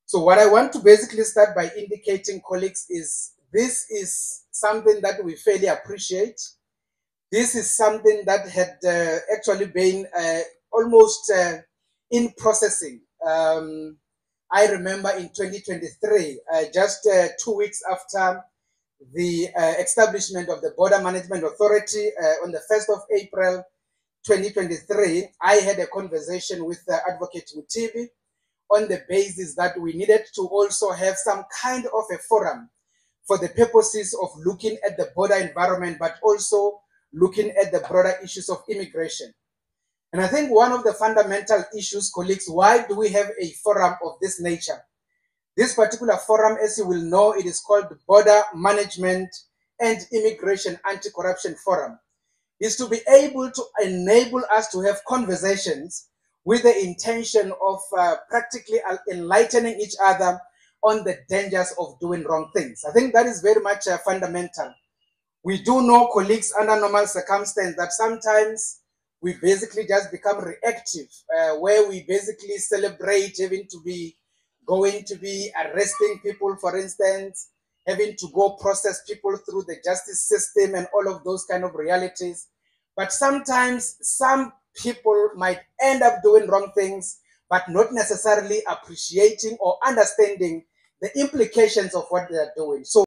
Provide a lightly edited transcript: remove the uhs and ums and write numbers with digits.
So what I want to basically start by indicating, colleagues, is this is something that we fairly appreciate. This is something that had actually been almost in processing. I remember in 2023, just 2 weeks after the establishment of the Border Management Authority on the 1st of April 2023, I had a conversation with Advocate Mutibi on the basis that we needed to also have some kind of a forum for the purposes of looking at the border environment, but also looking at the broader issues of immigration. And I think one of the fundamental issues, colleagues, why do we have a forum of this nature? This particular forum, as you will know, it is called the Border Management and Immigration Anti-Corruption Forum, is to be able to enable us to have conversations with the intention of practically enlightening each other on the dangers of doing wrong things. I think that is very much fundamental. We do know, colleagues, under normal circumstances, that sometimes we basically just become reactive, where we basically celebrate having to be arresting people, for instance, having to go process people through the justice system and all of those kind of realities. But sometimes some people might end up doing wrong things, but not necessarily appreciating or understanding the implications of what they are doing. So